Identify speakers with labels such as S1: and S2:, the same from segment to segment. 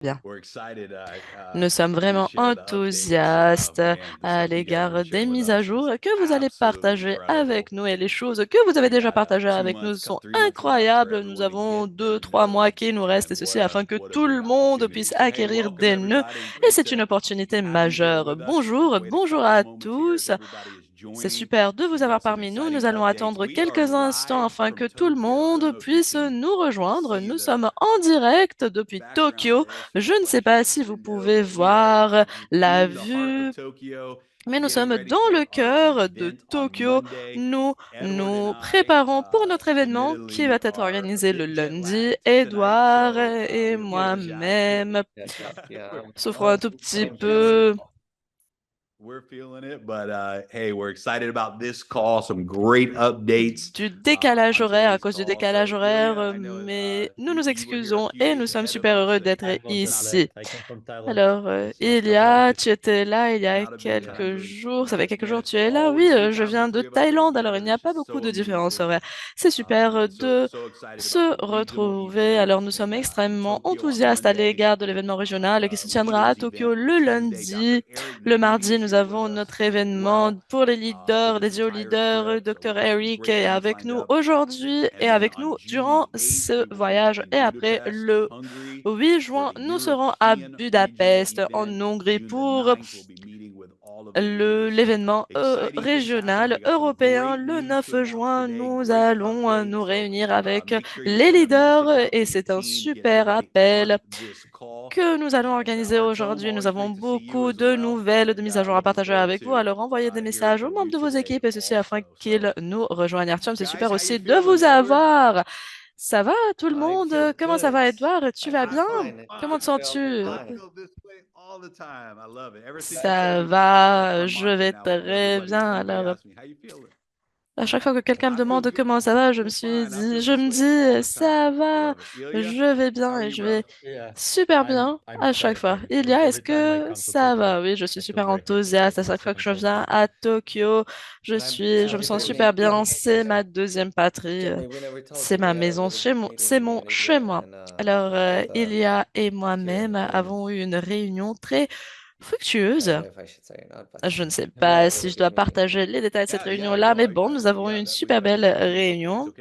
S1: Bien. Nous sommes vraiment enthousiastes à l'égard des mises à jour que vous allez partager avec nous et les choses que vous avez déjà partagées avec nous sont incroyables. Nous avons 2, 3 mois qui nous restent et ceci afin que tout le monde puisse acquérir des nœuds et c'est une opportunité majeure. Bonjour, bonjour à tous. C'est super de vous avoir parmi nous. Nous allons attendre quelques instants afin que tout le monde puisse nous rejoindre. Nous sommes en direct depuis Tokyo. Je ne sais pas si vous pouvez voir la vue, mais nous sommes dans le cœur de Tokyo. Nous nous préparons pour notre événement qui va être organisé le lundi. Edouard et moi-même souffrons un tout petit peu du décalage horaire à cause du décalage horaire, mais nous nous excusons et nous sommes super heureux d'être ici. Alors, Ilia, tu étais là il y a quelques jours, ça fait quelques jours que tu es là. Oui, je viens de Thaïlande, alors il n'y a pas beaucoup de différence horaire. C'est super de se retrouver. Alors, nous sommes extrêmement enthousiastes à l'égard de l'événement régional qui se tiendra à Tokyo le lundi. Le mardi, nous avons notre événement pour les leaders, les duo leaders. Dr. Eric est avec nous aujourd'hui et avec nous durant ce voyage. Et après, le 8 juin, nous serons à Budapest, en Hongrie, pour l'événement régional européen. Le 9 juin, nous allons nous réunir avec les leaders et c'est un super appel que nous allons organiser aujourd'hui. Nous avons beaucoup de nouvelles, de mises à jour à partager avec vous. Alors envoyez des messages aux membres de vos équipes et ceci afin qu'ils nous rejoignent. Artyom, c'est super aussi de vous avoir. Ça va, tout le monde? Comment ça va, Edouard? Tu vas bien? Comment te sens-tu? Ça va, je vais très bien. Alors, à chaque fois que quelqu'un me demande comment ça va, je me dis, ça va, je vais bien et je vais super bien à chaque fois. Ilia, est-ce que ça va? Oui, je suis super enthousiaste à chaque fois que je viens à Tokyo. Je me sens super bien. C'est ma deuxième patrie. C'est ma maison, c'est mon chez moi. Alors, Ilia et moi-même avons eu une réunion très fructueuse. Je ne sais pas si je dois partager les détails de cette réunion-là, mais bon, nous avons eu une super belle réunion.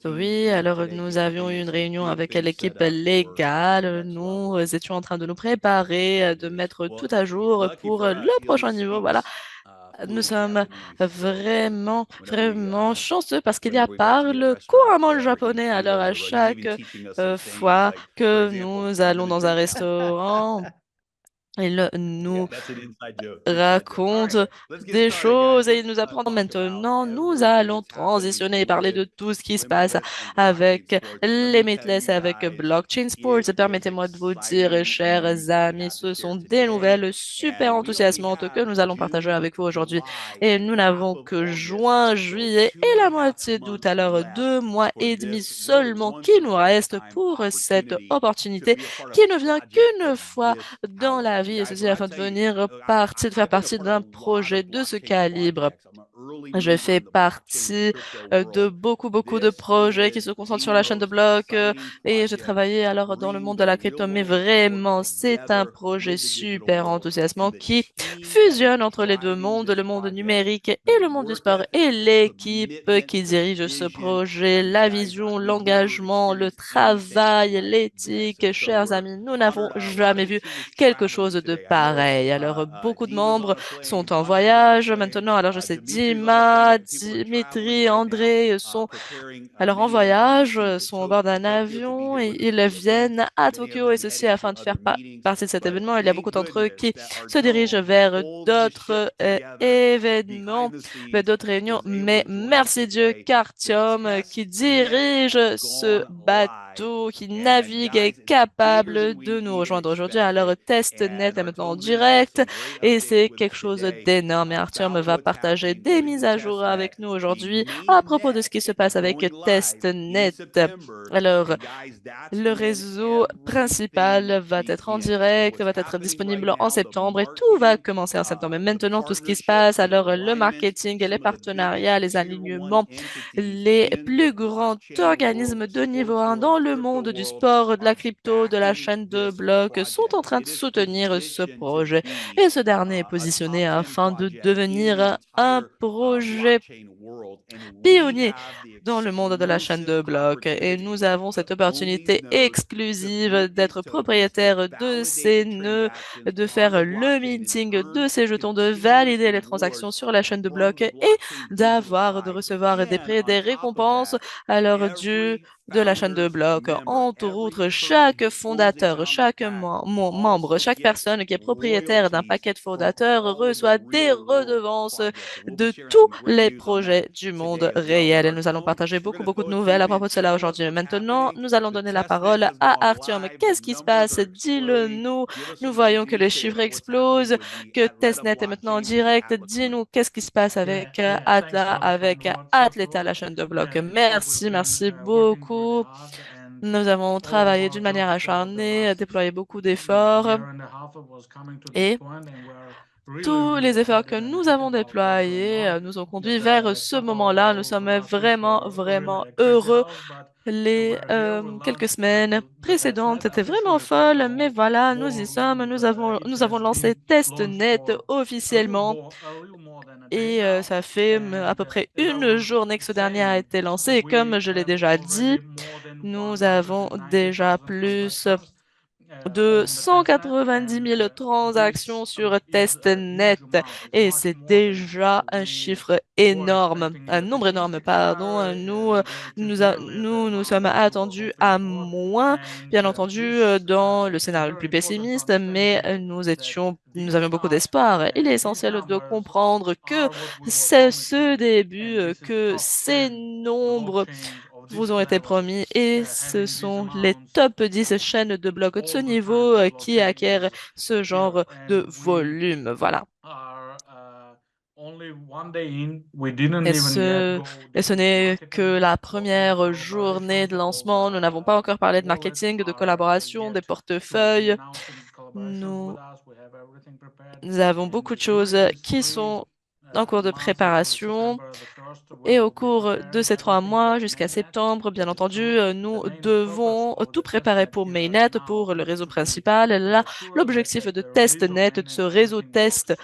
S1: Oui, alors nous avions eu une réunion avec l'équipe légale. Nous étions en train de nous préparer, de mettre tout à jour pour le prochain niveau. Voilà, nous sommes vraiment, vraiment chanceux parce qu'il y a parle couramment le japonais. Alors à chaque fois que nous allons dans un restaurant, il nous raconte des choses et il nous apprend maintenant. Nous allons transitionner et parler de tout ce qui se passe avec Limitless, avec Blockchain Sports. Permettez-moi de vous dire, chers amis, ce sont des nouvelles super enthousiasmantes que nous allons partager avec vous aujourd'hui. Et nous n'avons que juin, juillet et la moitié d'août, alors 2 mois et demi seulement qui nous restent pour cette opportunité qui ne vient qu'une fois dans la vie, et ceci afin de de faire partie d'un projet de ce calibre. Je fais partie de beaucoup de projets qui se concentrent sur la chaîne de blocs et j'ai travaillé alors dans le monde de la crypto, mais vraiment, c'est un projet super enthousiasmant qui fusionne entre les deux mondes, le monde numérique et le monde du sport et l'équipe qui dirige ce projet, la vision, l'engagement, le travail, l'éthique. Chers amis, nous n'avons jamais vu quelque chose de pareil. Alors, beaucoup de membres sont en voyage maintenant. Alors, je sais, Dima, Dimitri, André sont alors en voyage, sont au bord d'un avion et ils viennent à Tokyo et ceci afin de faire partie de cet événement. Il y a beaucoup d'entre eux qui se dirigent vers d'autres événements, vers d'autres réunions. Mais merci Dieu qu'Artyom, qui dirige ce bateau, qui navigue, est capable de nous rejoindre aujourd'hui. Alors, TestNet est maintenant en direct et c'est quelque chose d'énorme. Et Artyom va partager des des mises à jour avec nous aujourd'hui à propos de ce qui se passe avec TestNet. Alors, le réseau principal va être en direct, va être disponible en septembre et tout va commencer en septembre. Et maintenant, tout ce qui se passe, alors le marketing, les partenariats, les alignements, les plus grands organismes de niveau 1 dans le monde du sport, de la crypto, de la chaîne de blocs sont en train de soutenir ce projet. Et ce dernier est positionné afin de devenir un projet pionnier dans le monde de la chaîne de blocs et nous avons cette opportunité exclusive d'être propriétaire de ces nœuds, de faire le minting de ces jetons, de valider les transactions sur la chaîne de blocs et de recevoir des prêts, des récompenses à l'heure du de la chaîne de blocs. Entre autres, chaque fondateur, chaque membre, chaque personne qui est propriétaire d'un paquet de fondateurs reçoit des redevances de tous les projets du monde réel. Et nous allons partager beaucoup de nouvelles à propos de cela aujourd'hui. Maintenant, nous allons donner la parole à Artyom. Qu'est-ce qui se passe? Dis-le nous. Nous voyons que les chiffres explosent, que Testnet est maintenant en direct. Dis-nous, qu'est-ce qui se passe avec Atla, avec Atleta, la chaîne de blocs? Merci beaucoup. Nous avons travaillé d'une manière acharnée, déployé beaucoup d'efforts et tous les efforts que nous avons déployés nous ont conduit vers ce moment-là. Nous sommes vraiment heureux. Les quelques semaines précédentes étaient vraiment folles, mais voilà, nous y sommes. Nous avons lancé TestNet officiellement et ça fait à peu près une journée que ce dernier a été lancé. Et comme je l'ai déjà dit, nous avons déjà plus de 190 000 transactions sur TestNet et c'est déjà un chiffre énorme, un nombre énorme, pardon. Nous sommes attendus à moins, bien entendu, dans le scénario le plus pessimiste, mais nous avions beaucoup d'espoir. Il est essentiel de comprendre que c'est ce début, que ces nombres vous ont été promis et ce sont les top 10 chaînes de blogs de ce niveau qui acquièrent ce genre de volume. Voilà. Et ce, et ce n'est que la première journée de lancement. Nous n'avons pas encore parlé de marketing, de collaboration, des portefeuilles. Nous avons beaucoup de choses qui sont en cours de préparation. Et au cours de ces 3 mois jusqu'à septembre, bien entendu, nous devons tout préparer pour Mainnet, pour le réseau principal. Là, l'objectif de TestNet, de ce réseau test,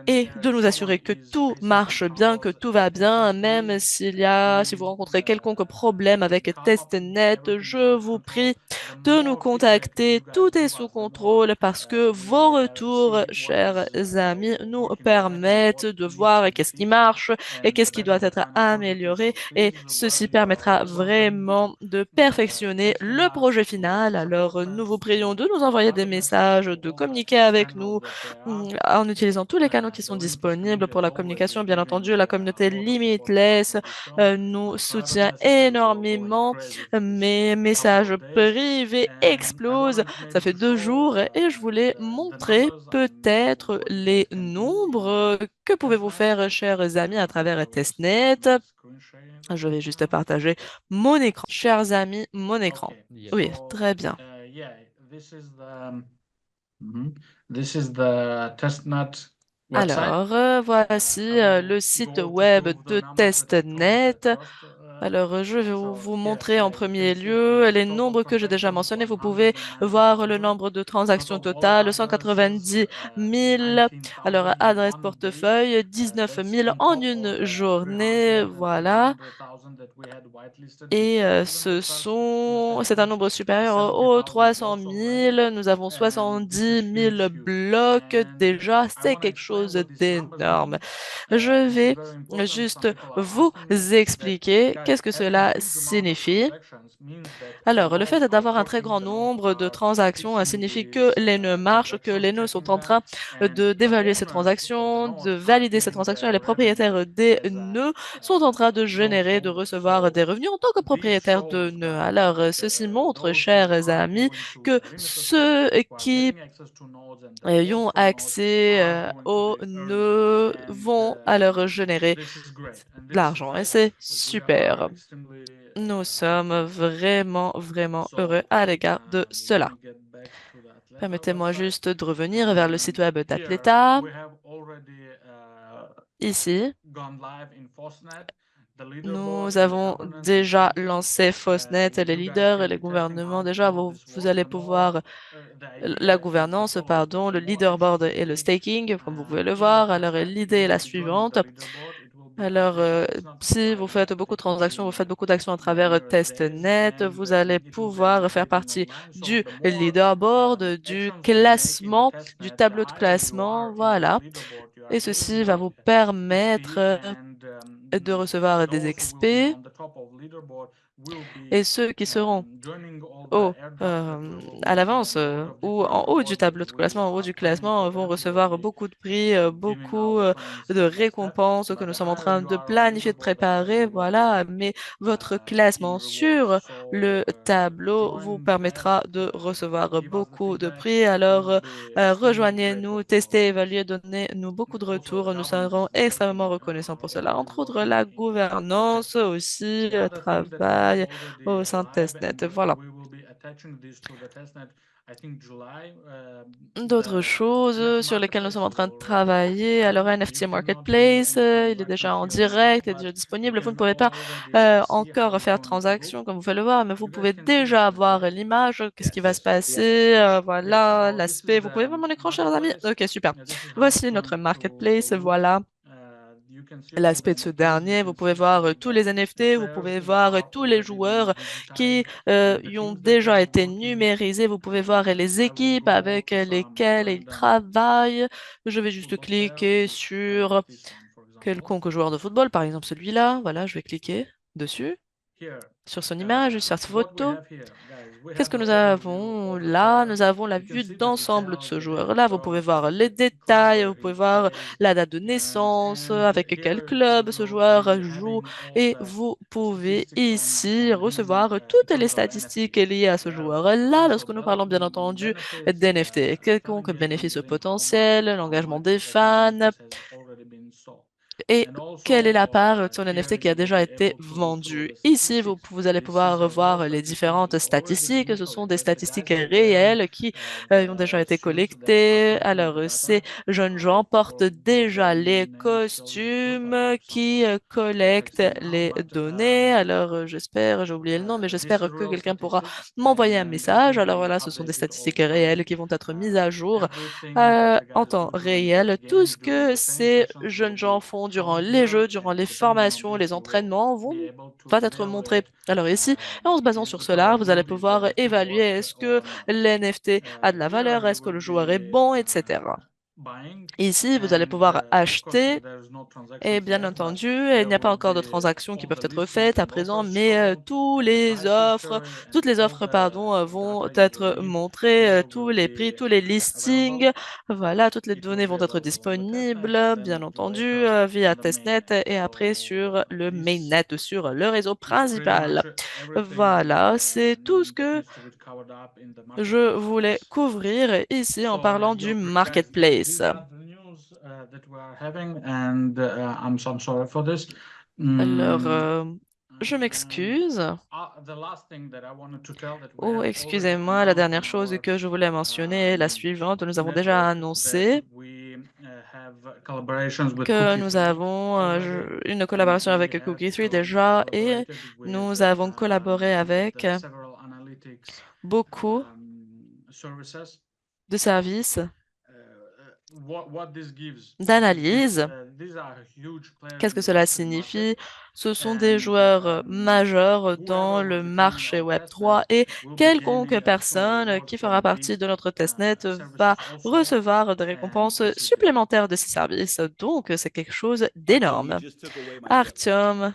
S1: et de nous assurer que tout marche bien, que tout va bien, même si vous rencontrez quelconque problème avec TestNet, je vous prie de nous contacter. Tout est sous contrôle parce que vos retours, chers amis, nous permettent de voir qu'est-ce qui marche et qu'est-ce qui doit être amélioré. Et ceci permettra vraiment de perfectionner le projet final. Alors, nous vous prions de nous envoyer des messages, de communiquer avec nous en utilisant tous les canaux qui sont disponibles pour la communication. Bien entendu, la communauté Limitless nous soutient énormément. Mes messages privés explosent. Ça fait 2 jours et je voulais montrer peut-être les nombres. Que pouvez-vous faire, chers amis, à travers Testnet? Je vais juste partager mon écran. Chers amis, mon écran. Oui, très bien. Alors, voici le site web de TestNet. Alors, je vais vous montrer en premier lieu les nombres que j'ai déjà mentionnés. Vous pouvez voir le nombre de transactions totales, 190 000. Alors, adresse portefeuille, 19 000 en une journée. Voilà. Et c'est un nombre supérieur aux 300 000. Nous avons 70 000 blocs. Déjà, c'est quelque chose d'énorme. Je vais juste vous expliquer Qu'est-ce que cela signifie? Alors, le fait d'avoir un très grand nombre de transactions signifie que les nœuds marchent, que les nœuds sont en train d'évaluer ces transactions, de valider ces transactions et les propriétaires des nœuds sont en train de générer, de recevoir des revenus en tant que propriétaires de nœuds. Alors, ceci montre, chers amis, que ceux qui ont accès aux nœuds vont alors générer de l'argent et c'est super. Nous sommes vraiment, vraiment heureux à l'égard de cela. Permettez-moi juste de revenir vers le site web d'Atleta. Ici, nous avons déjà lancé Fosnet, les leaders et les gouvernements. Déjà, vous allez pouvoir la gouvernance, pardon, le leaderboard et le staking, comme vous pouvez le voir. Alors, l'idée est la suivante. Alors, si vous faites beaucoup de transactions, vous faites beaucoup d'actions à travers testnet, vous allez pouvoir faire partie du leaderboard, du classement, du tableau de classement, voilà. Et ceci va vous permettre de recevoir des XP. Et ceux qui seront à l'avance ou en haut du tableau de classement, en haut du classement, vont recevoir beaucoup de prix, beaucoup de récompenses que nous sommes en train de planifier, de préparer, voilà. Mais votre classement sur le tableau vous permettra de recevoir beaucoup de prix. Alors, rejoignez-nous, testez, évaluez, donnez-nous beaucoup de retours. Nous serons extrêmement reconnaissants pour cela. Entre autres, la gouvernance aussi, le travail au sein de testnet. Voilà. D'autres choses sur lesquelles nous sommes en train de travailler. Alors, NFT Marketplace, il est déjà en direct, il est déjà disponible. Vous ne pouvez pas encore faire transaction, comme vous pouvez le voir, mais vous pouvez déjà avoir l'image, qu'est-ce qui va se passer, voilà, l'aspect. Vous pouvez voir mon écran, chers amis? Ok, super. Voici notre marketplace, voilà l'aspect de ce dernier. Vous pouvez voir tous les NFT, vous pouvez voir tous les joueurs qui y ont déjà été numérisés. Vous pouvez voir les équipes avec lesquelles ils travaillent. Je vais juste cliquer sur quelconque joueur de football, par exemple celui-là. Voilà, je vais cliquer dessus, sur son image, sur sa photo. Qu'est-ce que nous avons là? Nous avons la vue d'ensemble de ce joueur-là. Vous pouvez voir les détails, vous pouvez voir la date de naissance, avec quel club ce joueur joue, et vous pouvez ici recevoir toutes les statistiques liées à ce joueur-là lorsque nous parlons bien entendu d'NFT. Quelconque bénéfice potentiel, l'engagement des fans, et quelle est la part de son NFT qui a déjà été vendue. Ici, vous allez pouvoir revoir les différentes statistiques. Ce sont des statistiques réelles qui ont déjà été collectées. Alors, ces jeunes gens portent déjà les costumes qui collectent les données. Alors, j'espère, j'ai oublié le nom, mais j'espère que quelqu'un pourra m'envoyer un message. Alors voilà, ce sont des statistiques réelles qui vont être mises à jour en temps réel. Tout ce que ces jeunes gens font durant les jeux, durant les formations, les entraînements va être montré. Alors ici, en se basant sur cela, vous allez pouvoir évaluer est-ce que l'NFT a de la valeur, est-ce que le joueur est bon, etc. Ici, vous allez pouvoir acheter et bien entendu, il n'y a pas encore de transactions qui peuvent être faites à présent, mais toutes les offres, pardon, vont être montrées, tous les prix, tous les listings, voilà, toutes les données vont être disponibles, bien entendu, via testnet et après sur le mainnet, sur le réseau principal. Voilà, c'est tout ce que je voulais couvrir ici en parlant du marketplace. Alors, je m'excuse. Oh, excusez-moi, la dernière chose que je voulais mentionner est la suivante. Nous avons déjà annoncé que nous avons une collaboration avec Cookie3 déjà et nous avons collaboré avec beaucoup de services d'analyse. Qu'est-ce que cela signifie? Ce sont des joueurs majeurs dans le marché Web3 et quelconque personne qui fera partie de notre testnet va recevoir des récompenses supplémentaires de ces services. Donc, c'est quelque chose d'énorme. Artyom,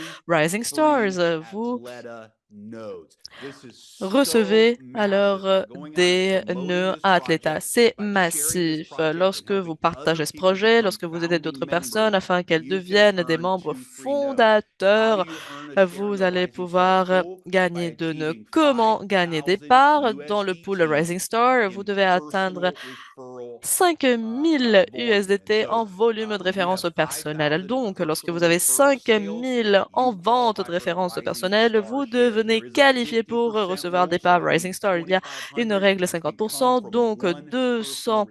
S1: Rising Stars, vous Recevez alors des nœuds à Atleta. C'est massif. Lorsque vous partagez ce projet, lorsque vous aidez d'autres personnes afin qu'elles deviennent des membres fondateurs, vous allez pouvoir gagner de nœuds. Comment gagner des parts dans le pool Rising Star? Vous devez atteindre 5000 USDT en volume de référence personnel. Donc, lorsque vous avez 5000 en vente de référence personnelle, vous devenez qualifié pour recevoir des parts Rising Star. Il y a une règle 50%, donc 200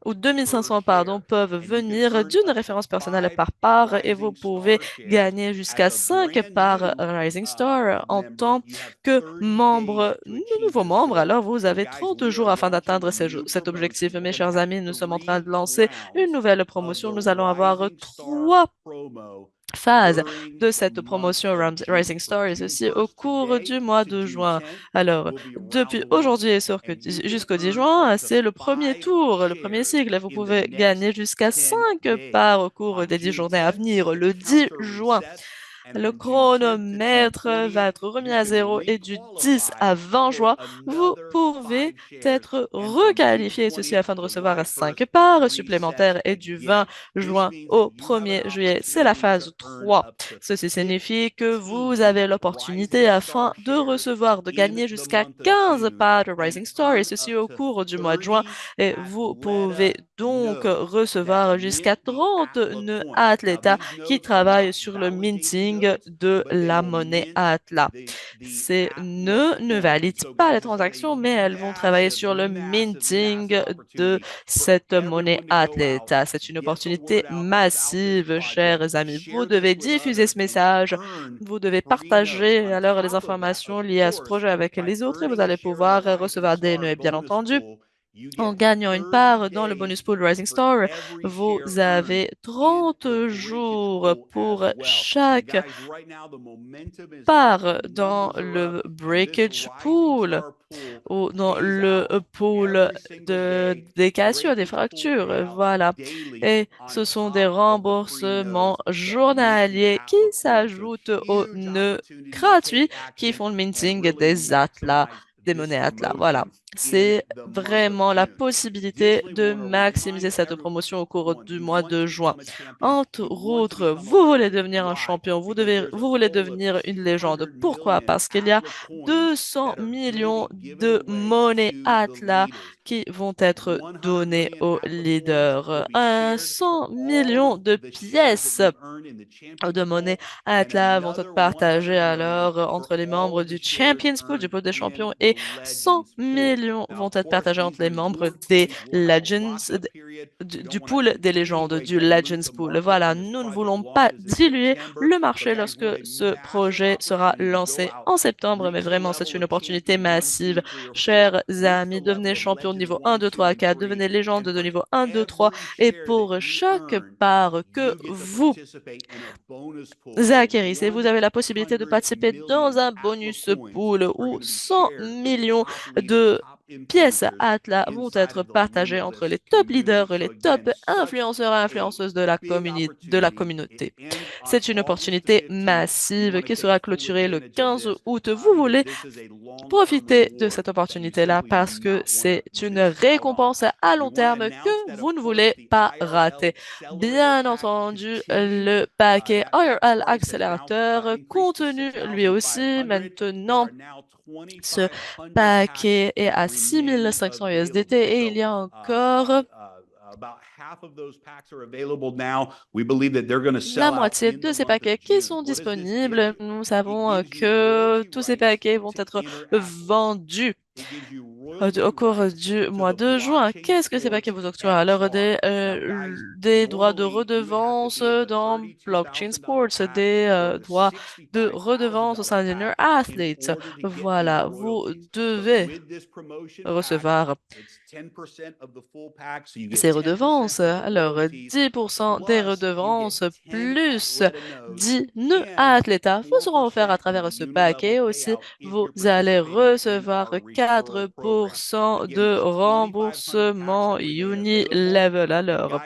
S1: ou 2500, pardon, peuvent venir d'une référence personnelle par part et vous pouvez gagner jusqu'à 5 parts Rising Star en tant que membre, nouveau membre. Alors, vous avez 30 jours afin d'atteindre cet objectif. Mes chers amis, nous sommes en train de lancer une nouvelle promotion. Nous allons avoir 3 phases de cette promotion Rising Star et ceci au cours du mois de juin. Alors, depuis aujourd'hui et jusqu'au 10 juin, c'est le premier tour, le premier cycle. Vous pouvez gagner jusqu'à 5 parts au cours des 10 journées à venir, le 10 juin. Le chronomètre va être remis à zéro et du 10 à 20 juin, vous pouvez être requalifié, ceci afin de recevoir 5 parts supplémentaires et du 20 juin au 1er juillet, c'est la phase 3. Ceci signifie que vous avez l'opportunité afin de recevoir, de gagner jusqu'à 15 parts de Rising Star et ceci au cours du mois de juin et vous pouvez donc recevoir jusqu'à 30 nœuds athlètes qui travaillent sur le minting de la monnaie Atla. Ces nœuds ne valident pas les transactions, mais elles vont travailler sur le minting de cette monnaie Atla. C'est une opportunité massive, chers amis. Vous devez diffuser ce message, vous devez partager alors les informations liées à ce projet avec les autres et vous allez pouvoir recevoir des nœuds, bien entendu. En gagnant une part dans le bonus pool Rising Star, vous avez 30 jours pour chaque part dans le breakage pool ou dans le pool des cassures, des fractures. Voilà. Et ce sont des remboursements journaliers qui s'ajoutent aux nœuds gratuits qui font le minting des atlas, des monnaies atlas. Voilà. C'est vraiment la possibilité de maximiser cette promotion au cours du mois de juin. Entre autres, vous voulez devenir un champion, vous voulez devenir une légende. Pourquoi? Parce qu'il y a 200 millions de monnaies Atlas qui vont être données aux leaders. 100 millions de pièces de monnaie Atlas vont être partagées alors entre les membres du Champions Pool, du pool des champions, et 100 millions vont être partagés entre les membres des Legends, du pool des légendes, du Legends Pool. Voilà, nous ne voulons pas diluer le marché lorsque ce projet sera lancé en septembre, mais vraiment, c'est une opportunité massive. Chers amis, devenez champion de niveau 1, 2, 3, 4, devenez légende de niveau 1, 2, 3, et pour chaque part que vous acquérissez, vous avez la possibilité de participer dans un bonus pool où 100 millions de pièces Atlas vont être partagées entre les top leaders et les top influenceurs et influenceuses de la communauté. C'est une opportunité massive qui sera clôturée le 15 août. Vous voulez profiter de cette opportunité-là parce que c'est une récompense à long terme que vous ne voulez pas rater. Bien entendu, le paquet IRL Accélérateur contenu lui aussi maintenant. Ce paquet est à 6500 USDT et il y a encore la moitié de ces paquets qui sont disponibles. Nous savons que tous ces paquets vont être vendus au cours du mois de juin. Qu'est-ce que ces paquets vous octroient? Alors, des droits de redevance dans Blockchain Sports, des droits de redevance au sein d'Inner Athletes. Voilà, vous devez recevoir ces redevances. Alors, 10% des redevances plus 10 nœuds à Athleta vous seront offerts à travers ce paquet. Aussi, vous allez recevoir 4 10% de remboursement Unilevel alors,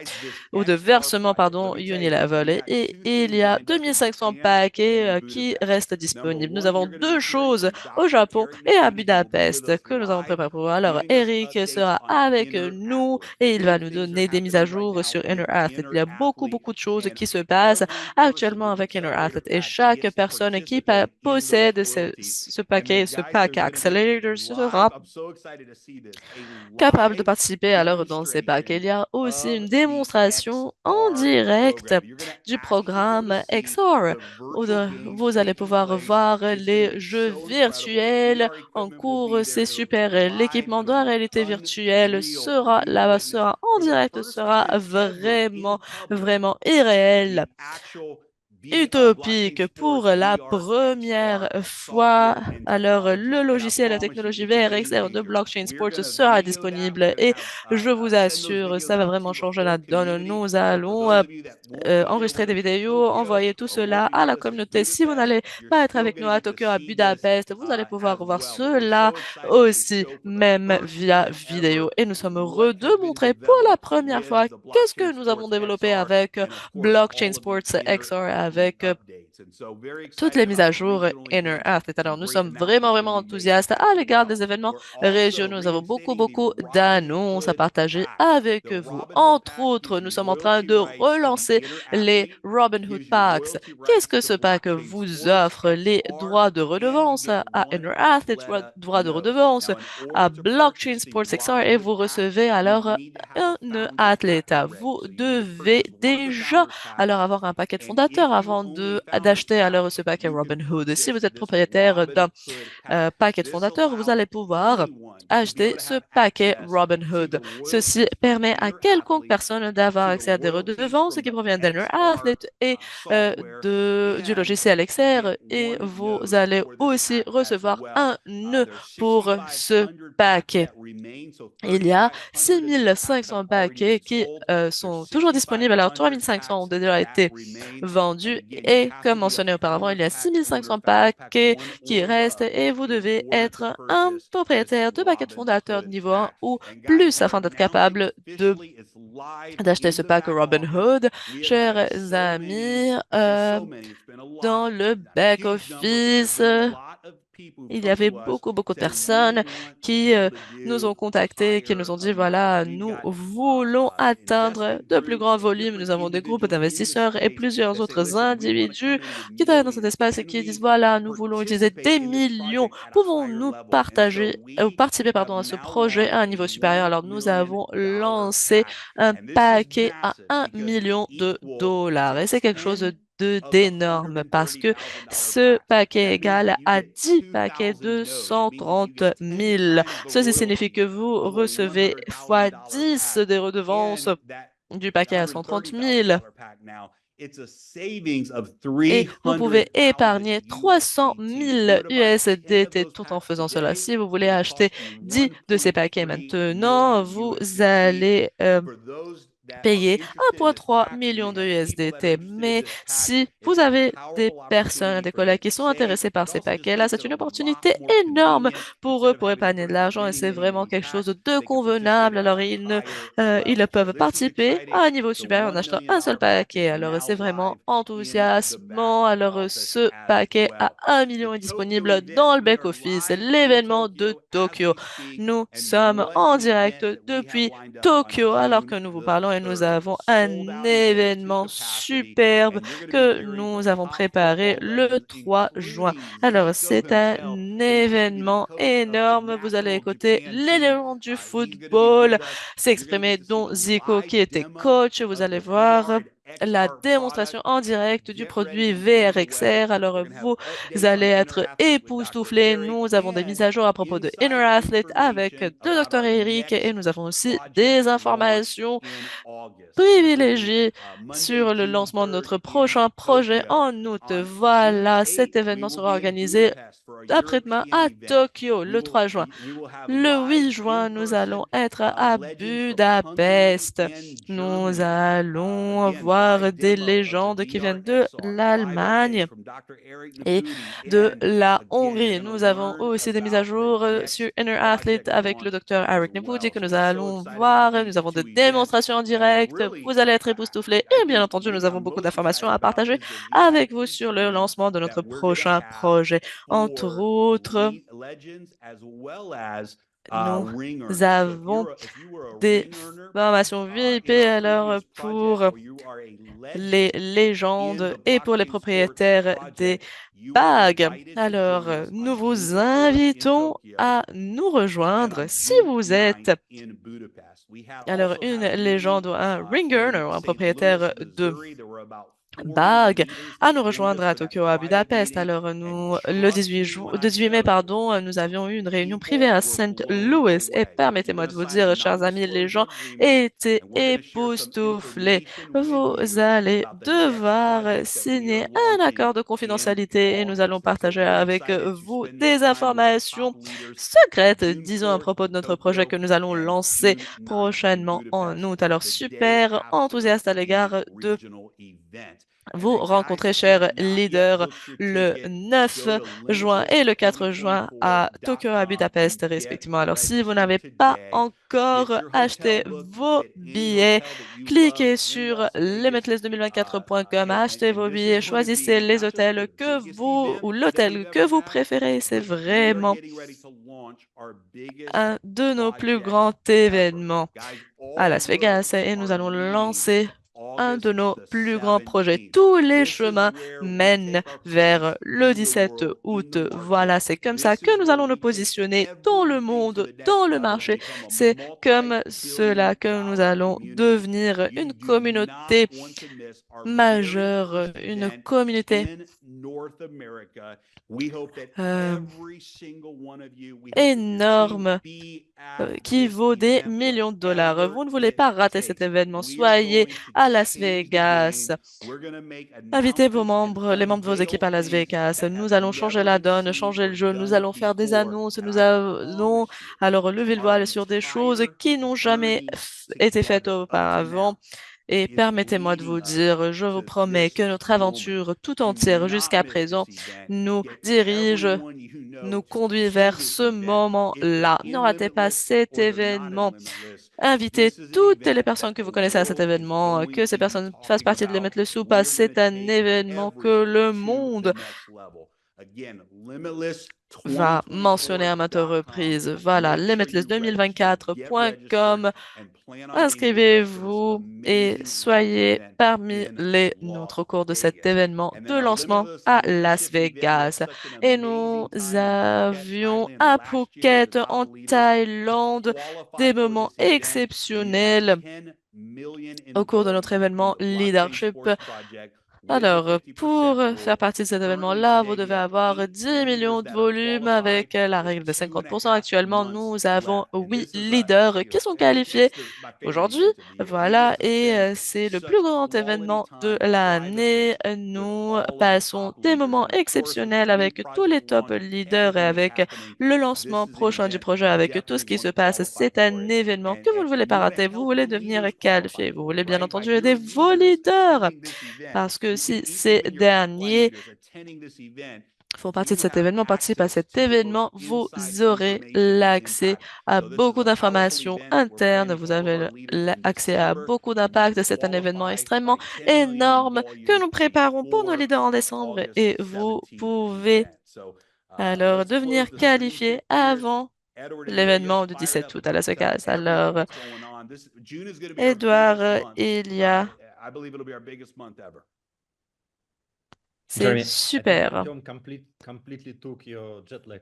S1: ou de versement, pardon, Unilevel. Et il y a 2500 paquets qui restent disponibles. Nous avons deux choses au Japon et à Budapest que nous avons préparées pour vous. Alors, Eric sera avec nous et il va nous donner des mises à jour sur Inner Athlete. Il y a beaucoup de choses qui se passent actuellement avec Inner Athlete et chaque personne qui possède ce paquet, ce pack Accelerator sera capable de participer alors dans ces packs. Il y a aussi une démonstration en direct du programme XR où vous allez pouvoir voir les jeux virtuels en cours. C'est super. L'équipement de la réalité virtuelle sera là, sera en direct, sera vraiment irréel, utopique pour la première fois. Alors, le logiciel, la technologie VRXR de Blockchain Sports sera disponible et je vous assure, ça va vraiment changer la donne. Nous allons enregistrer des vidéos, envoyer tout cela à la communauté. Si vous n'allez pas être avec nous à Tokyo, à Budapest, vous allez pouvoir voir cela aussi, même via vidéo. Et nous sommes heureux de montrer pour la première fois qu'est-ce que nous avons développé avec Blockchain Sports XR, avec toutes les mises à jour Inner Athlete. Alors, nous sommes vraiment enthousiastes à l'égard des événements régionaux. Nous avons beaucoup d'annonces à partager avec vous. Entre autres, nous sommes en train de relancer les Robinhood Packs. Qu'est-ce que ce pack vous offre? Les droits de redevance à Inner Athlete, droits de redevance à Blockchain Sports XR et vous recevez alors un athlète. Vous devez déjà alors avoir un paquet de fondateurs avant d'acheter alors ce paquet Robinhood. Si vous êtes propriétaire d'un paquet de fondateurs, vous allez pouvoir acheter ce paquet Robinhood. Ceci permet à quelconque personne d'avoir accès à des redevances qui proviennent d'Inner Athlete et du logiciel XR et vous allez aussi recevoir un nœud pour ce paquet. Il y a 6500 paquets qui sont toujours disponibles. Alors, 3500 ont déjà été vendus et comme mentionné auparavant, il y a 6500 paquets qui restent et vous devez être un propriétaire de paquets de fondateurs de niveau 1 ou plus afin d'être capable d'acheter ce pack Robinhood. Chers amis, dans le back-office, il y avait beaucoup de personnes qui nous ont contactés, qui nous ont dit, voilà, nous voulons atteindre de plus grands volumes. Nous avons des groupes d'investisseurs et plusieurs autres individus qui travaillent dans cet espace et qui disent, voilà, nous voulons utiliser des millions. Pouvons-nous participer, pardon, à ce projet à un niveau supérieur? Alors, nous avons lancé un paquet à 1 million de dollars et c'est quelque chose d'énorme parce que ce paquet égale à 10 paquets de 130 000. Ceci signifie que vous recevez fois 10 des redevances du paquet à 130 000. Et vous pouvez épargner 300 000 USDT tout en faisant cela. Si vous voulez acheter 10 de ces paquets maintenant, vous allez payer 1,3 million de USDT. Mais si vous avez des personnes, des collègues qui sont intéressés par ces paquets-là, c'est une opportunité énorme pour eux pour épargner de l'argent et c'est vraiment quelque chose de convenable. Alors, ils peuvent participer à un niveau supérieur en achetant un seul paquet. Alors, c'est vraiment enthousiasmant. Alors, ce paquet à 1 million est disponible dans le back-office, l'événement de Tokyo. Nous sommes en direct depuis Tokyo alors que nous vous parlons et nous avons un événement superbe que nous avons préparé le 3 juin. Alors, c'est un événement énorme. Vous allez écouter les légendes du football s'exprimer, dont Zico qui était coach. Vous allez voir la démonstration en direct du produit VRXR. Alors, vous allez être époustouflés. Nous avons des mises à jour à propos de Inner Athlete avec le Dr. Eric et nous avons aussi des informations privilégiées sur le lancement de notre prochain projet en août. Voilà, cet événement sera organisé après-demain à Tokyo le 3 juin. Le 8 juin, nous allons être à Budapest. Nous allons voir recevoir des légendes qui viennent de l'Allemagne et de la Hongrie. Nous avons aussi des mises à jour sur Inner Athlete avec le docteur Eric Neboudi que nous allons voir. Nous avons des démonstrations en direct. Vous allez être époustouflés. Et bien entendu, nous avons beaucoup d'informations à partager avec vous sur le lancement de notre prochain projet. Entre autres, nous avons des formations VIP alors pour les légendes et pour les propriétaires des bagues. Alors, nous vous invitons à nous rejoindre si vous êtes alors une légende ou un ring earner ou un propriétaire de bague à nous rejoindre à Tokyo, à Budapest. Alors, le 18 mai, pardon, nous avions eu une réunion privée à Saint Louis et permettez-moi de vous dire, chers amis, les gens étaient époustouflés. Vous allez devoir signer un accord de confidentialité et nous allons partager avec vous des informations secrètes, disons, à propos de notre projet que nous allons lancer prochainement en août. Alors, super enthousiaste à l'égard de vous rencontrez, chers leaders, le 9 juin et le 4 juin à Tokyo, à Budapest, respectivement. Alors, si vous n'avez pas encore acheté vos billets, cliquez sur limitless2024.com, achetez vos billets, choisissez les hôtels que vous ou l'hôtel que vous préférez. C'est vraiment un de nos plus grands événements à Las Vegas et nous allons lancer un de nos plus grands projets. Tous les chemins mènent vers le 17 août. Voilà, c'est comme ça que nous allons nous positionner dans le monde, dans le marché. C'est comme cela que nous allons devenir une communauté majeure, une communauté euh, énorme qui vaut des millions de dollars. Vous ne voulez pas rater cet événement. Soyez à Las Vegas. Invitez vos membres, les membres de vos équipes à Las Vegas. Nous allons changer la donne, changer le jeu. Nous allons faire des annonces. Nous allons alors lever le voile sur des choses qui n'ont jamais été faites auparavant. Et permettez-moi de vous dire, je vous promets que notre aventure tout entière jusqu'à présent nous dirige, nous conduit vers ce moment-là. Ne ratez pas cet événement. Invitez toutes les personnes que vous connaissez à cet événement, que ces personnes fassent partie de Limit le Soupa. C'est un événement que le monde va mentionner à maintes reprises. Voilà, limitless2024.com. Inscrivez-vous et soyez parmi les nôtres au cours de cet événement de lancement à Las Vegas. Et nous avions à Phuket, en Thaïlande, des moments exceptionnels au cours de notre événement Leadership. Alors, pour faire partie de cet événement-là, vous devez avoir 10 millions de volumes avec la règle de 50%. Actuellement, nous avons 8 leaders qui sont qualifiés aujourd'hui. Voilà, et c'est le plus grand événement de l'année. Nous passons des moments exceptionnels avec tous les top leaders et avec le lancement prochain du projet, avec tout ce qui se passe. C'est un événement que vous ne voulez pas rater. Vous voulez devenir qualifié. Vous voulez bien entendu aider vos leaders. Parce que si ces derniers font partie de cet événement, participent à cet événement, vous aurez l'accès à beaucoup d'informations internes, vous avez l'accès à beaucoup d'impact. C'est un événement extrêmement énorme que nous préparons pour nos leaders en décembre et vous pouvez alors devenir qualifié avant l'événement du 17 août à Las Vegas. Alors, Edouard, il y a c'est
S2: Jeremy, I think
S1: super.
S2: Artyom completely took your jet lag.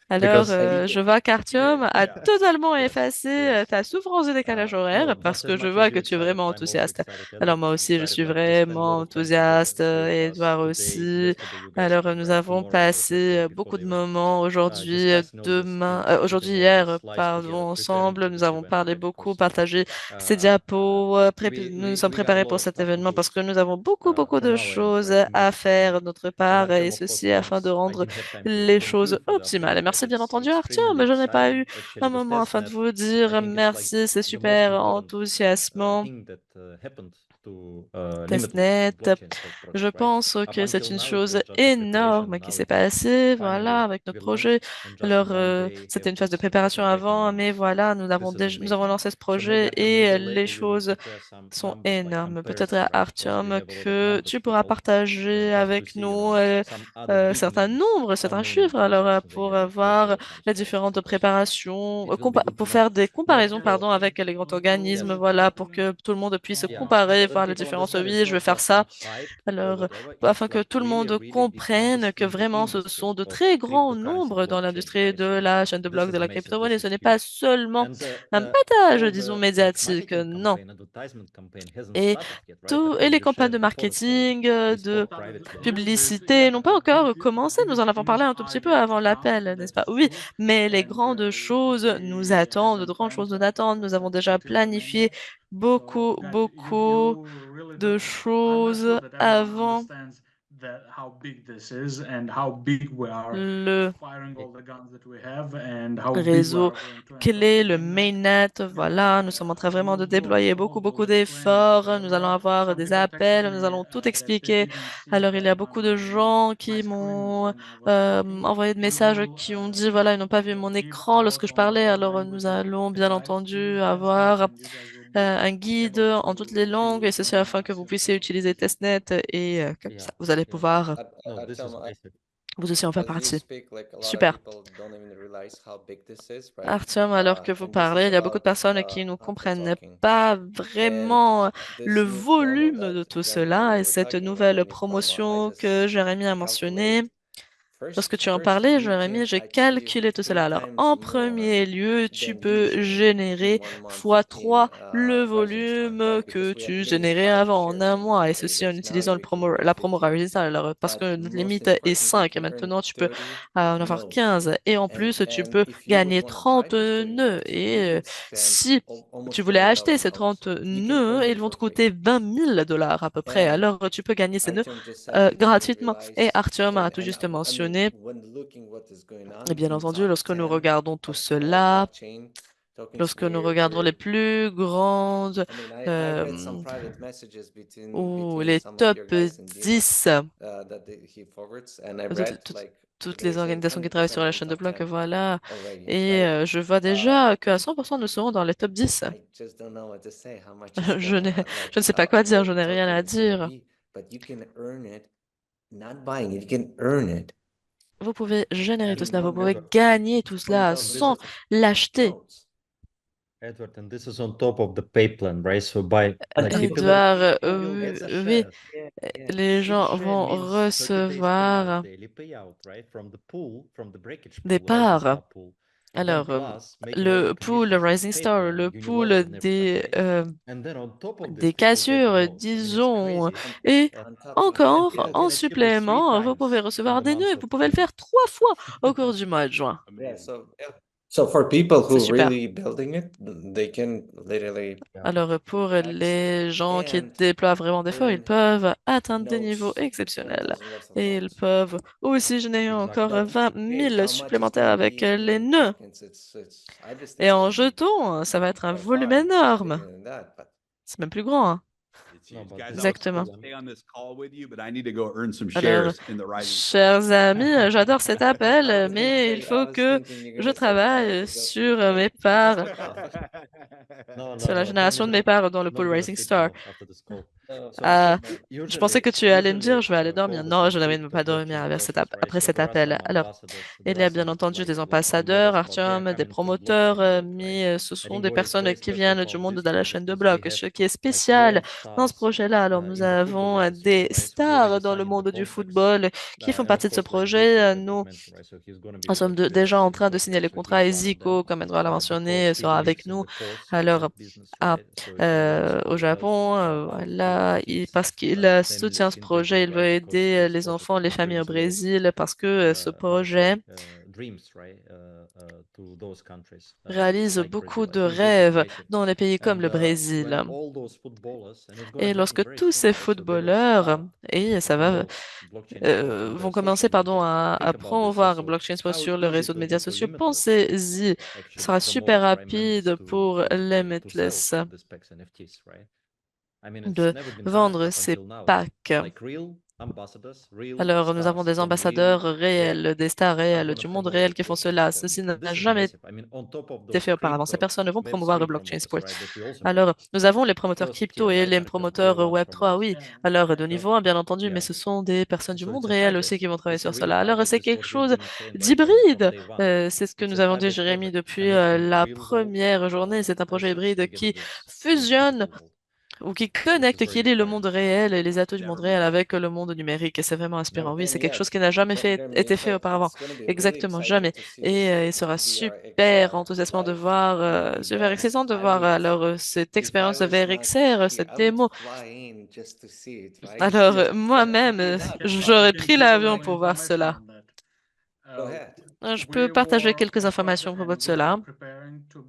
S1: Alors,
S2: Because I
S1: je vois qu'Artyom a
S2: yeah,
S1: totalement
S2: yes,
S1: effacé
S2: yes.
S1: ta souffrance de décalage horaire
S2: No,
S1: parce
S2: not
S1: que
S2: as
S1: je
S2: much
S1: vois
S2: as
S1: que
S2: you
S1: tu es
S2: excited.
S1: vraiment
S2: I'm also
S1: enthousiaste.
S2: excited,
S1: Alors, moi
S2: Edward.
S1: aussi, je
S2: Excited
S1: suis
S2: like to spend a
S1: vraiment
S2: lot of time together.
S1: enthousiaste
S2: So it
S1: et
S2: was
S1: Edouard
S2: today,
S1: aussi.
S2: yesterday. You guys
S1: Alors,
S2: have
S1: nous
S2: like
S1: avons
S2: tomorrow you have day
S1: passé
S2: before
S1: beaucoup
S2: the
S1: de
S2: event.
S1: moments aujourd'hui,
S2: Discussing all this
S1: demain,
S2: in
S1: aujourd'hui,
S2: putting all the
S1: hier,
S2: slides
S1: pardon,
S2: together, preparing
S1: ensemble.
S2: for
S1: Nous
S2: this
S1: avons
S2: event
S1: parlé
S2: again
S1: beaucoup,
S2: because
S1: partagé ces
S2: uh,
S1: diapos. Nous nous sommes
S2: we got a
S1: préparés pour
S2: lot of
S1: cet
S2: stuff to
S1: événement
S2: do
S1: parce que nous avons beaucoup
S2: from
S1: de
S2: our end,
S1: choses
S2: right, to make
S1: à
S2: it happen.
S1: faire de notre
S2: And
S1: part et
S2: Artyom, of course,
S1: ceci afin de
S2: thanks. I
S1: rendre
S2: didn't have time to
S1: les
S2: thank you
S1: choses
S2: for the
S1: optimales. Et
S2: update,
S1: merci merci bien entendu Arthur, je n'ai pas eu un moment afin de vous dire merci, c'est super enthousiasmant. Testnet, je pense que c'est une chose énorme qui s'est passée, voilà, avec notre projet. Alors, c'était une phase de préparation avant, mais voilà, nous avons lancé ce projet et les choses sont énormes. Peut-être, Artyom, que tu pourras partager avec nous certains nombres, certains chiffres, alors pour voir les différentes préparations, pour faire des comparaisons, pardon, avec les grands organismes, voilà, pour que tout le monde puisse comparer, voir les différences. Oui, je vais faire ça. Alors, afin que tout le monde comprenne que vraiment ce sont de très grands nombres dans l'industrie de la chaîne de blocs de la crypto-monnaie. Ce n'est pas seulement un battage, disons, médiatique, non. Et et les campagnes de marketing, de publicité n'ont pas encore commencé. Nous en avons parlé un tout petit peu avant l'appel, n'est-ce pas? Oui, mais les grandes choses nous attendent, de grandes choses nous attendent. Nous avons déjà planifié beaucoup,
S3: So guys,
S1: beaucoup
S3: you really
S1: de
S3: don't. I'm
S1: choses
S3: sure that everyone
S1: avant
S3: understands that how big this is and how big we are
S1: le
S3: firing all the guns that we have and how big we
S1: réseau
S3: are going to enter.
S1: clé, le mainnet. Voilà, nous sommes en train vraiment de déployer beaucoup, beaucoup d'efforts. Nous allons avoir des appels, nous allons tout
S3: That they
S1: expliquer.
S3: didn't see
S1: Alors, il y a beaucoup de
S3: on
S1: gens
S3: my
S1: qui
S3: screen
S1: m'ont
S3: when I was talking.
S1: envoyé de
S3: We
S1: messages
S3: will
S1: qui ont dit, voilà, ils n'ont pas vu mon
S3: give
S1: écran
S3: out
S1: lorsque je
S3: on
S1: parlais.
S3: all
S1: Alors, nous
S3: languages
S1: allons bien
S3: guides
S1: entendu
S3: to testnet
S1: avoir
S3: and you guys will be
S1: un guide
S3: able
S1: en toutes les langues, et ceci afin que vous puissiez utiliser Testnet et comme ça, vous allez pouvoir
S2: No, this is basic.
S1: vous aussi en faire
S4: As you
S1: partie.
S4: speak, like a lot of
S1: Super.
S4: people don't even realize how big this is, right?
S1: Artyom, alors que vous
S4: And this
S1: parlez,
S4: is
S1: il y a beaucoup de
S4: about
S1: personnes qui ne
S4: the
S1: comprennent
S4: talking.
S1: pas
S4: And
S1: vraiment le
S4: this new promo
S1: volume de
S4: that
S1: tout
S4: Jeremy and
S1: cela
S4: I
S1: et
S4: were
S1: cette
S4: talking about,
S1: nouvelle
S4: the new promo, I
S1: promotion que
S4: just
S1: Jérémy a mentionnée.
S4: calculate
S1: Lorsque
S4: first,
S1: tu en
S4: first
S1: parlais,
S4: you
S1: Jérémy,
S4: can
S1: j'ai
S4: achieve
S1: calculé tout
S4: three
S1: cela. Alors,
S4: times
S1: en
S4: more
S1: premier lieu, tu
S4: than
S1: peux
S4: usual in
S1: générer
S4: 1 month
S1: fois
S4: in
S1: 3 le
S4: Rising Storm,
S1: volume
S4: right?
S1: que
S4: Because we had
S1: tu
S4: limited
S1: générais avant en
S4: shares
S1: un
S4: in
S1: mois, et ceci en
S4: Davis. Now
S1: utilisant
S4: you can go
S1: la promo
S4: 50.
S1: Rising. Alors, parce que
S4: But
S1: notre
S4: most
S1: limite est
S4: important, you
S1: 5 et
S4: can earn
S1: maintenant tu peux
S4: 30
S1: en avoir
S4: nodes.
S1: 15. Et en plus, tu
S4: And
S1: peux
S4: if you would
S1: gagner
S4: want to buy
S1: 30
S4: those 30
S1: nœuds.
S4: nodes,
S1: Et
S4: you would spend
S1: si tu
S4: almost
S1: voulais acheter ces
S4: $20,000.
S1: 30
S4: You can
S1: nœuds,
S4: earn
S1: ils
S4: it
S1: vont te
S4: for free.
S1: coûter 20 000 $ à peu près.
S4: And
S1: Alors, tu peux gagner ces nœuds
S4: Artyom just said he doesn't even
S1: gratuitement. Et
S4: realize.
S1: Artyom a tout
S4: And
S1: juste
S4: I mean,
S1: mentionné,
S4: when looking what is going
S1: et
S4: on
S1: bien
S4: in
S1: entendu,
S4: top
S1: lorsque nous
S4: 10
S1: regardons tout
S4: of all
S1: cela,
S4: blockchain token
S1: lorsque nous
S4: Square,
S1: regardons les
S4: we're.
S1: plus grandes
S4: I mean, I read some
S1: euh,
S4: private messages
S1: ou
S4: between
S1: les
S4: some of
S1: top
S4: your guys in Dima
S1: 10,
S4: he forwards, and I
S1: toutes,
S4: read
S1: toutes-
S4: like
S1: toutes les
S4: they're saying
S1: organisations qui travaillent sur
S4: 100%
S1: la
S4: in
S1: chaîne de
S4: top
S1: blocs,
S4: 10
S1: voilà.
S4: already,
S1: Et
S4: right?
S1: je vois déjà qu'à 100% nous serons dans les top 10.
S4: I just don't know what to say. How much is
S1: Je n'ai,
S4: gonna
S1: je
S4: like
S1: ne sais pas quoi dire,
S4: your
S1: je n'ai rien à
S4: token is gonna
S1: dire.
S4: be, but you can earn it, not buying it. You can earn it
S1: Vous pouvez générer tout
S2: And
S1: cela, vous pouvez
S2: Edward,
S1: gagner tout
S4: from
S1: cela
S4: those
S1: sans l'acheter.
S4: nodes.
S2: Edward, and this is on top of the pay plan, right? So by like people
S1: Edouard,
S2: will get the
S1: oui,
S2: shares.
S1: les
S2: Each
S1: gens
S2: share
S1: vont
S2: means 30 days payout,
S1: recevoir
S2: daily payout, right? From the pool, from the breakage
S1: des
S2: pool, Rising
S1: parts.
S2: Star pool. And then
S1: Alors,
S2: plus making all the
S1: le pool
S2: commissions from the
S1: Rising
S2: pay
S1: Star,
S2: plan,
S1: le pool
S2: Uniload and everything,
S1: des,
S2: right? And then on top of this,
S1: des
S2: people get the
S1: cassures,
S2: notes. I mean, it's
S1: disons,
S2: crazy.
S1: et
S4: On top of that,
S1: encore,
S2: People
S1: en
S2: can achieve this 3
S1: supplément, vous pouvez
S2: times in
S1: recevoir
S2: the
S1: des nœuds
S2: month
S1: et
S2: of
S1: vous pouvez le
S2: June.
S1: faire 3 fois au cours du mois de juin.
S4: yeah. So for people
S1: C'est
S4: who
S1: super.
S4: really building it, they can literally
S1: Alors, pour les gens qui
S4: and
S1: déploient vraiment des fonds, ils
S4: earn
S1: peuvent atteindre des niveaux
S4: notes,
S1: exceptionnels.
S4: 20,000 worth of
S1: Et ils
S4: notes.
S1: peuvent aussi générer encore
S2: Exactly.
S4: But
S1: 20
S4: okay,
S1: 000
S4: how much it's
S1: supplémentaires
S4: gonna
S1: avec
S4: be
S1: les
S4: in
S1: nœuds.
S4: tokens? It's I just
S1: Et en
S4: estimated
S1: jetons, ça va être un
S4: by
S1: volume
S4: far
S1: énorme.
S4: bigger than that, but
S1: C'est même plus grand, hein.
S5: It's
S2: No,
S5: huge.
S2: but
S5: Guys,
S2: this
S5: I was
S2: is
S1: Exactement.
S5: supposed to stay on this call with you, but I need to go earn some
S1: Alors,
S5: shares in the Rising Storm.
S1: chers amis, j'adore cet appel,
S4: I was gonna
S1: mais il
S4: say, I
S1: faut
S4: was
S1: que
S4: thinking you're
S1: je
S4: gonna say, I have
S1: travaille
S4: to go to the
S1: sur mes
S4: gym.
S1: parts,
S4: Fuck off.
S2: No,
S1: sur
S2: no,
S1: la
S2: no.
S1: génération de
S2: Jeremy,
S1: mes parts dans le
S2: not
S1: pool
S2: gonna
S1: Rising
S2: sleep
S1: Star.
S2: now after this call. So
S1: Ah, je pensais que
S2: usually,
S1: tu allais me dire, je vais aller
S2: all
S1: dormir.
S2: the
S1: Non, je n'avais
S2: crypto
S1: pas dormir
S2: blockchain projects, right?
S1: après
S2: So
S1: cet
S2: there are
S1: appel.
S2: some
S1: Alors,
S2: ambassadors,
S1: il
S2: there
S1: y
S2: are
S1: a bien
S2: some
S1: entendu des
S2: like
S1: ambassadeurs,
S2: inventors, but they are
S1: Artyom, des
S2: coming from
S1: promoteurs,
S2: blockchain world, right?
S1: mais ce
S2: I
S1: sont
S2: think
S1: des
S2: what is
S1: personnes
S2: very
S1: qui
S2: special
S1: viennent du
S2: about
S1: monde
S2: this
S1: de la chaîne
S2: project
S1: de
S2: is we
S1: blocs.
S2: have
S1: Ce qui est
S2: like
S1: spécial
S2: world
S1: dans ce
S2: stars
S1: projet-là, alors nous
S2: in the football
S1: avons
S2: industry,
S1: des
S2: right? So we
S1: stars
S2: already
S1: dans le
S2: signed the
S1: monde du
S2: contracts,
S1: football qui font
S2: and of
S1: partie de ce
S2: course, like
S1: projet.
S2: Zico, as Edward
S1: Nous
S2: mentioned, right? So he's going to be
S1: nous sommes
S2: like the
S1: déjà en
S2: best in
S1: train de signer
S2: token,
S1: les
S2: so
S1: contrats
S2: he's
S1: et
S2: one of them,
S1: Zico, comme Edouard l'a mentionné,
S2: because
S1: sera
S2: he
S1: avec
S2: lives in
S1: nous.
S2: the course
S1: Alors,
S2: business,
S1: à,
S2: right? So he knows
S1: au
S2: how help
S1: Japon,
S2: our
S1: voilà, parce
S2: kids,
S1: qu'il
S2: families
S1: soutient ce
S2: in
S1: projet,
S2: Brazil,
S1: il veut
S2: right? Because
S1: aider
S2: this
S1: les
S2: project
S1: enfants, les familles au
S2: brings a lot of
S1: Brésil, parce que ce
S2: how to say
S1: projet réalisent beaucoup de rêves dans les pays comme le Brésil. Et lorsque tous ces footballeurs, et ça va, vont commencer, pardon, à promouvoir Blockchain Sport sur le réseau de médias sociaux, pensez-y, ce sera super rapide pour Limitless de vendre ces packs. Alors, nous avons des ambassadeurs réels, des stars réelles du monde réel qui font cela. Ceci n'a jamais été fait auparavant. Ces personnes vont promouvoir le blockchain sport. Alors, nous avons les promoteurs crypto et les promoteurs Web3, oui. Alors, de niveau 1, bien entendu, mais ce sont des personnes du monde réel aussi qui vont travailler sur cela. Alors, c'est quelque chose d'hybride. C'est ce que nous avons dit, Jérémy, depuis la première journée. C'est un projet hybride qui fusionne ou qui connecte, qui lie le monde réel et les atouts du monde réel avec le monde numérique. Et c'est vraiment inspirant. Oui, c'est quelque chose qui n'a jamais été fait auparavant. Exactement, jamais. Et il sera super enthousiasmant de voir, super excitant de voir alors cette expérience de VRXR, cette démo. Alors, moi-même, j'aurais pris l'avion pour voir cela. Je peux partager quelques informations à propos de cela.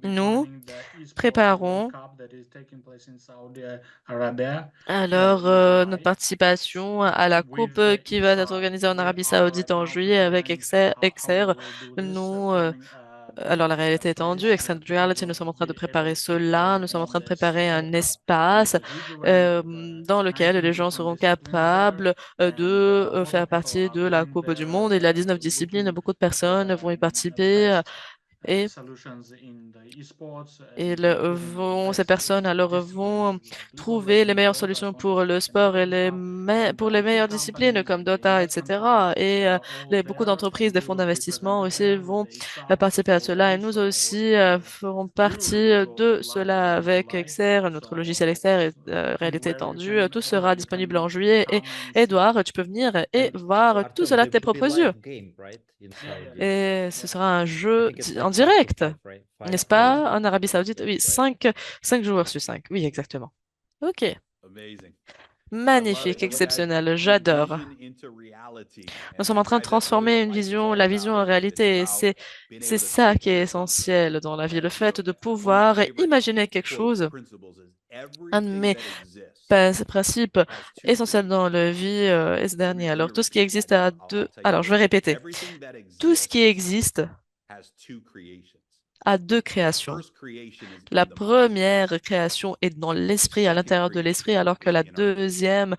S1: Nous préparons alors notre participation à la coupe qui va être organisée en Arabie Saoudite en juillet avec XR. Nous, alors la réalité étendue, Extended Reality, nous sommes en train de préparer cela. Nous sommes en train de préparer un espace dans lequel les gens seront capables de faire partie de la Coupe du Monde. Il y a 19 disciplines, beaucoup de personnes vont y participer. Et ces personnes alors vont trouver les meilleures solutions pour le sport et pour les meilleures disciplines comme Dota, etc. Et beaucoup d'entreprises, des fonds d'investissement aussi vont participer à cela. Et nous aussi ferons partie de cela avec XR, notre logiciel XR et réalité étendue. Tout sera disponible en juillet. Et Edouard, tu peux venir et voir tout cela de tes propres yeux. Et ce sera un jeu en direct, n'est-ce pas, en Arabie Saoudite? Oui, 5 joueurs sur 5. Oui, exactement. OK. Magnifique, exceptionnel, j'adore. Nous sommes en train de transformer la vision en réalité. Et c'est ça qui est essentiel dans la vie, le fait de pouvoir imaginer quelque chose. Un de mes principes essentiels dans la vie est ce dernier. Alors, tout ce qui existe a deux. Alors, je vais répéter. Tout ce qui existe a deux créations. La première création est dans l'esprit, à l'intérieur de l'esprit, alors que la deuxième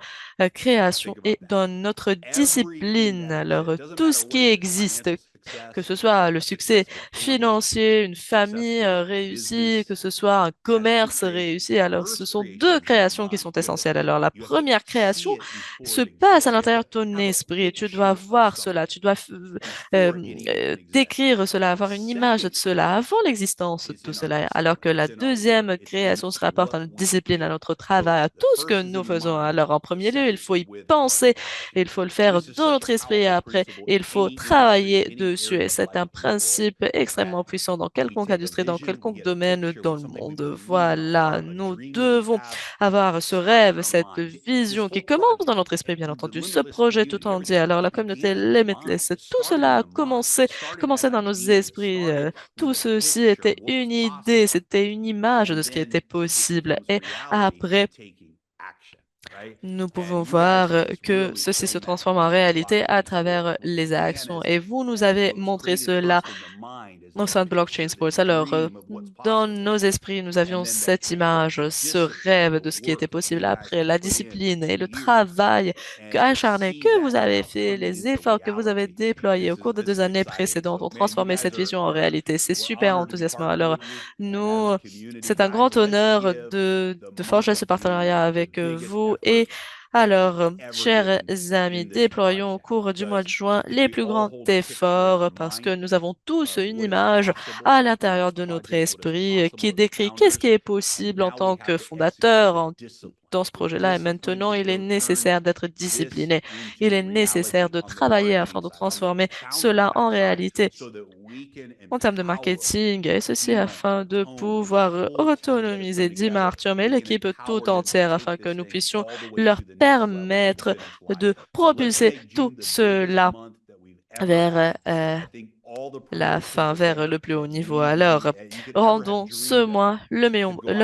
S1: création est dans notre discipline. Alors, tout ce qui existe, que ce soit le succès financier, une famille réussie, que ce soit un commerce réussi. Alors, ce sont deux créations qui sont essentielles. Alors, la première création se passe à l'intérieur de ton esprit. Tu dois voir cela, tu dois décrire cela, avoir une image de cela avant l'existence de tout cela. Alors que la deuxième création se rapporte à notre discipline, à notre travail, à tout ce que nous faisons. Alors, en premier lieu, il faut y penser, il faut le faire dans notre esprit et après, il faut travailler dessus. Et c'est un principe extrêmement puissant dans quelconque industrie, dans quelconque domaine dans le monde. Voilà, nous devons avoir ce rêve, cette vision qui commence dans notre esprit, bien entendu, ce projet tout entier. Alors, la communauté Limitless, tout cela a commencé dans nos esprits. Tout ceci était une idée, c'était une image de ce qui était possible. Et après, nous pouvons voir que ceci se transforme en réalité à travers les actions. Et vous nous avez montré cela au sein de Blockchain Sports. Alors, dans nos esprits, nous avions cette image, ce rêve de ce qui était possible après, la discipline et le travail acharné que vous avez fait, les efforts que vous avez déployés au cours des 2 années précédentes ont transformé cette vision en réalité. C'est super enthousiasmant. Alors, c'est un grand honneur de forger ce partenariat avec vous. Et alors, chers amis, déployons au cours du mois de juin les plus grands efforts parce que nous avons tous une image à l'intérieur de notre esprit qui décrit qu'est-ce qui est possible en tant que fondateur dans ce projet-là. Et maintenant, il est nécessaire d'être discipliné. Il est nécessaire de travailler afin de transformer cela en réalité en termes de marketing, et ceci afin de pouvoir autonomiser Dima, Artyom et l'équipe tout entière afin que nous puissions leur permettre de propulser tout cela vers la fin vers le plus haut niveau. Alors, rendons ce mois le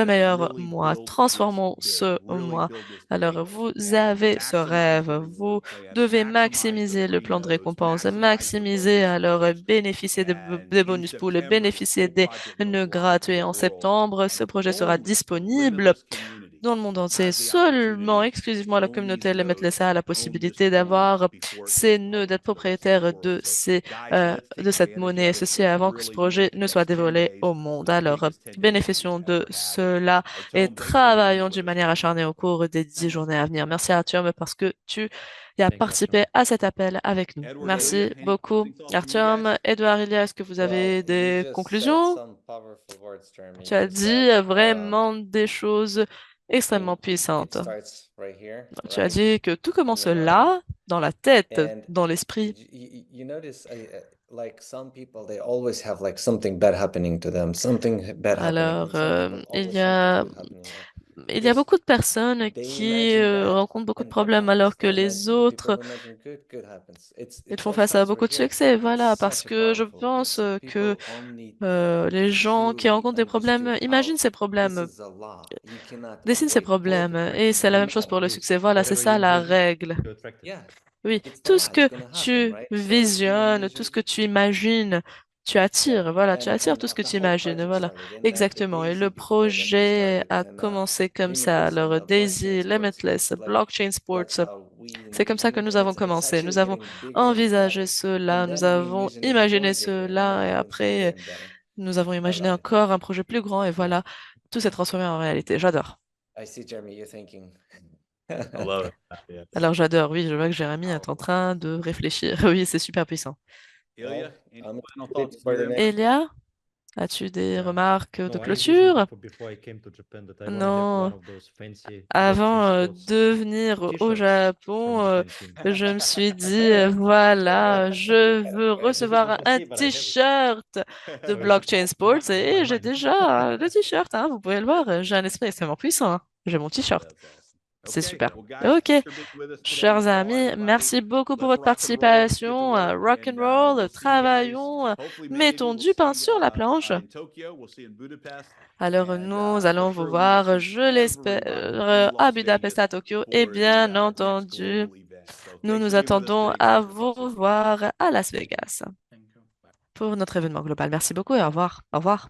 S1: meilleur mois. Transformons ce mois. Alors, vous avez ce rêve. Vous devez maximiser le plan de récompense, maximiser, alors bénéficier des bonus pools, bénéficier des nœuds gratuits en septembre. Ce projet sera disponible dans le monde entier. Seulement, exclusivement la communauté Limitless a la possibilité d'avoir ces nœuds, d'être propriétaire de cette monnaie, ceci avant que ce projet ne soit dévoilé au monde. Alors, bénéficions de cela et travaillons d'une manière acharnée au cours des 10 journées à venir. Merci Arthur, parce que tu as
S2: Thank you,
S1: participé à cet appel avec nous.
S5: Edward,
S1: Merci
S5: Ilya, any
S1: beaucoup,
S5: closing thoughts from you
S1: Artyom.
S5: guys?
S1: Edouard, Ilia, est-ce que vous avez
S4: Well,
S1: des
S4: you just said
S1: conclusions?
S4: some powerful words, Jeremy.
S1: Tu as
S4: You
S1: dit
S4: said,
S1: vraiment des choses
S4: I
S1: extrêmement
S4: mean, it
S1: puissantes.
S4: starts right here,
S1: Tu as
S4: right?
S1: dit que tout commence
S4: your mind.
S1: là, dans la tête,
S4: And
S1: dans l'esprit.
S4: you notice, like some people, they always have like something bad happening to them, something bad happening.
S1: Alors,
S4: And some people
S1: il
S4: always
S1: y a,
S4: something good happening.
S1: il y a beaucoup de personnes
S4: They
S1: qui
S4: imagine bad
S1: rencontrent beaucoup de
S4: and bad
S1: problèmes
S4: happens.
S1: alors que
S4: They
S1: les
S4: imagine,
S1: autres,
S4: people imagine good happens. It
S1: ils font
S4: all
S1: face à
S4: starts
S1: beaucoup
S4: right
S1: de
S4: here.
S1: succès.
S4: It's
S1: Voilà, parce
S4: such a
S1: que je
S4: powerful
S1: pense
S4: place.
S1: que
S4: People only
S1: les gens qui
S4: truly
S1: rencontrent des problèmes
S4: understood
S1: imaginent ces
S4: how this
S1: problèmes,
S4: is a law. You cannot
S1: dessinent ces
S4: avoid
S1: problèmes, et c'est
S4: poverty
S1: la
S4: no
S1: même chose
S4: matter
S1: pour le
S4: what.
S1: succès. Voilà, c'est
S2: Whatever
S1: ça
S2: you
S1: la
S2: envision,
S1: règle.
S2: you attract it.
S4: Yeah,
S1: Oui,
S4: it's the
S1: tout
S4: law.
S1: ce
S4: It's
S1: que
S4: gonna happen,
S1: tu
S4: right? So you
S1: visionnes, tout ce que
S4: envision.
S1: tu imagines, tu
S4: Yeah,
S1: attires. Voilà, tu attires
S4: and
S1: tout ce que
S4: the
S1: tu
S4: whole
S1: imagines.
S4: project
S1: Voilà,
S4: started, and the
S1: exactement. Et
S4: Daisy
S1: le
S4: before that we
S1: projet
S4: started,
S1: a
S4: and
S1: commencé comme ça.
S4: Limitless and
S1: Alors,
S4: Blockchain
S1: Daisy,
S4: Sports.
S1: Limitless,
S4: It's like
S1: Blockchain Sports,
S4: that's how we
S1: c'est comme ça que
S4: envisioned it,
S1: nous
S4: and
S1: avons
S4: it's
S1: commencé. Nous
S4: actually
S1: avons
S4: getting bigger and
S1: envisagé
S4: better.
S1: cela,
S4: And
S1: nous
S4: then we
S1: avons
S4: envisioned it
S1: imaginé
S4: more bigger, and
S1: cela, et
S4: now it's bigger
S1: après,
S4: and better.
S1: nous avons
S4: I
S1: imaginé
S4: love it.
S1: encore un projet plus grand, et voilà, tout s'est transformé en réalité. J'adore.
S4: I see, Jeremy, you're thinking.
S5: I love it. Yeah.
S1: Alors, j'adore, oui, je vois que Jérémy est en
S4: Powerful.
S1: train de réfléchir. Oui, c'est super puissant.
S5: Ilya,
S4: Well,
S5: any
S4: I'm
S5: final
S4: excited
S5: thoughts
S4: for
S5: from
S4: the
S5: your
S4: next.
S5: end?
S1: Elia, as-tu des
S2: Yeah.
S1: remarques de
S2: No, I
S1: clôture?
S2: envisioned before I came to Japan that I want to have
S1: Non,
S2: one of those fancy
S1: avant
S2: blockchain sports
S1: de venir au
S2: t-shirts
S1: Japon,
S2: from Japan team.
S1: je me suis dit, voilà, je veux
S2: I just
S1: recevoir
S2: want to
S1: un
S2: see, but I have it.
S1: t-shirt de Blockchain Sports et j'ai déjà le t-shirt, hein, vous pouvez le voir. J'ai un esprit extrêmement puissant, hein. J'ai mon t-shirt.
S5: That's awesome.
S1: C'est
S5: Okay,
S1: super.
S5: well, guys,
S1: Ok,
S5: thanks for being with us today on
S1: chers
S5: the call,
S1: amis,
S5: everybody.
S1: merci beaucoup pour
S5: Let's
S1: votre
S5: rock and roll, get to
S1: participation.
S5: work,
S1: Rock and
S5: and
S1: roll,
S5: we'll see you guys.
S1: travaillons,
S5: Hopefully, many of you
S1: mettons
S5: will
S1: du pain
S5: see
S1: sur la planche.
S5: in Tokyo. We'll see you in Budapest.
S1: Alors,
S5: And
S1: nous
S5: for
S1: allons vous
S5: sure, we will
S1: voir,
S5: see
S1: je l'espère,
S5: everybody in
S1: à
S5: Las
S1: Budapest,
S5: Vegas
S1: à Tokyo,
S5: for
S1: et
S5: the
S1: bien
S5: next
S1: entendu,
S5: global event. So
S1: nous
S5: thanks
S1: nous
S5: for being with us
S1: attendons
S5: today,
S1: à
S5: guys. We'll talk
S1: vous
S5: soon.
S1: voir à Las Vegas
S3: Thank you.
S1: pour notre événement global. Merci beaucoup et au revoir. Au revoir.